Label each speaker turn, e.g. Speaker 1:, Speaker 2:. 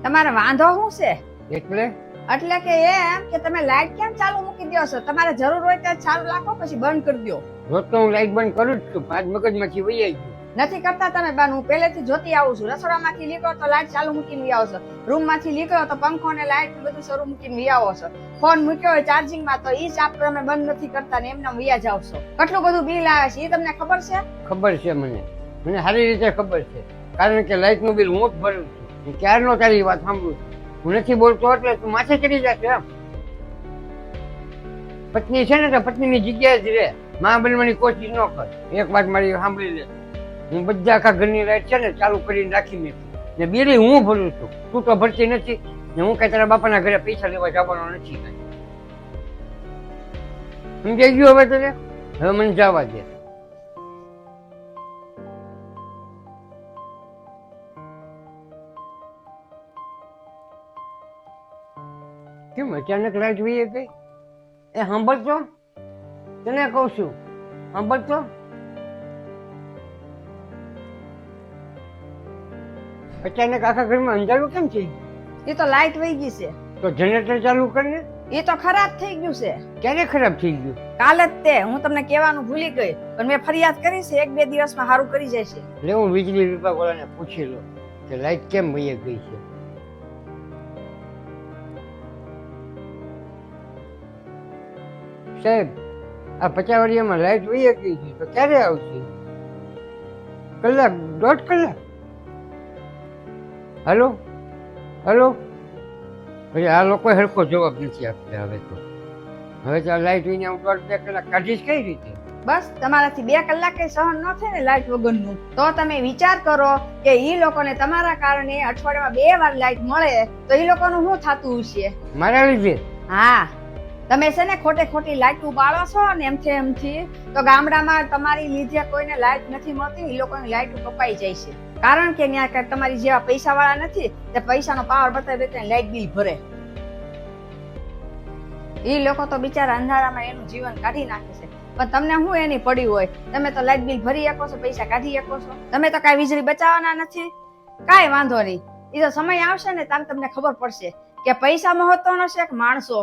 Speaker 1: તમારે વાંધો શું છે?
Speaker 2: એટલે
Speaker 1: કે એમ કે તમે લાઈટ કેમ ચાલુ મૂકી દો છો? તમારે જરૂર હોય ત્યારે ચાલુ રાખો, પછી બંધ કરી દો.
Speaker 2: રોજ તો હું લાઈટ બંધ કરું જ છું, પાંચ મગજમાંથી વહી આવી ગયું.
Speaker 1: નથી કરતા તમે બંધ. હું પહેલેથી જોતી આવું છું. રસોડામાંથી નીકળો તો લાઈટ ચાલુ મૂકીને આવો છો, રૂમમાંથી નીકળો તો પંખો ને લાઈટ બધું શરૂ મૂકીને આવો છો. ફોન મૂક્યો હોય ચાર્જિંગમાં તો ઈ ચાપ તમે બંધ નથી કરતા ને એમને વયા જાવ છો. કેટલું બધું બિલ આવે છે એ તમને ખબર છે?
Speaker 2: ખબર છે મને સારી રીતે ખબર છે, કારણ કે લાઈટ નું બિલ હું જ ભરું છું. ક્યારનો તારી વાત સાંભળું છું. હું નથી બોલતો એટલે તું માથે ચડી જશે. એમ પત્ની છે ને તો પત્નીની જગ્યાએ જ રહે, માં બનવાની કોશિશ ન કર. એક વાત મારી સાંભળી લે, હું બધા આખા ઘરની લાઈટ છે ને ચાલુ કરીને રાખી મેકી ને બિલ હું ભરું છું, તું તો ભરતી નથી ને હું કઈ તારા બાપાના ઘરે પૈસા લેવા જવાનો નથી કઈ. સમજાઈ ગયું હવે તને? હવે મને જવા દે. કેમ અચાનક લાઈટ વહી ગઈ? એ સાંભળતો, તને કહું છું, સાંભળતો. અચાનક આખા ઘરમાં અંધારું કેમ થઈ ગયું?
Speaker 1: એ તો લાઈટ વહી ગઈ છે.
Speaker 2: તો જનરેટર ચાલુ કરને.
Speaker 1: એ તો ખરાબ થઈ ગયું છે.
Speaker 2: ક્યારે ખરાબ થઈ ગયું?
Speaker 1: કાલે જ તે. હું તમને કહેવાનું ભૂલી ગઈ, પણ મેં ફરિયાદ કરી છે. 1-2 દિવસમાં સારું કરી જશે.
Speaker 2: એટલે હું વીજળી વિભાગ વાળાને પૂછી લો કે લાઈટ કેમ વહી ગઈ છે. સાહેબ, આ પચાવડિયામાં લાઈટ વહી ગઈ છે તો ક્યારે આવશે? કલાક, 1.5 કલાક? Hello hello. પછી આ લોકો હરખો જવાબ નથી આપતા. હવે તો લાઈટ વિના હું 1.5-2 કલાક કાઢીશ કઈ રીતે?
Speaker 1: બસ તમારાથી 2 કલાકે સહન ન થાય ને લાઈટ વગરનું, તો તમે વિચાર કરો કે ઈ લોકોને તમારા કારણે અઠવાડિયામાં 2 વાર લાઈટ મળે તો ઈ લોકોનું શું થતું હશે?
Speaker 2: મારા લીધે?
Speaker 1: હા, તમે છે ને ખોટી લાઈટ બાળો છો ને એમથી તો ગામડામાં તમારી લીધે કોઈને લાઈટ નથી મળતી. ઈ લોકોની લાઈટ કપાઈ જાય છે, કારણ કે ત્યાં તમારી જેવા પૈસા વાળા નથી તે પૈસાનો પાવર બતાવી લાઈટ બિલ ભરે. ઈ લોકો તો બિચારા અંધારામાં એનું જીવન કાઢી નાખે છે, પણ તમને શું એની પડી હોય? તમે તો લાઈટ બિલ ભરી શકો છો, પૈસા કાઢી શકો છો. તમે તો કઈ વીજળી બચાવવાના નથી. કાંઈ વાંધો નહીં, એ તો સમય આવશે ને ત્યારે તમને ખબર પડશે કે પૈસા મહત્વનો છે કે માણસો.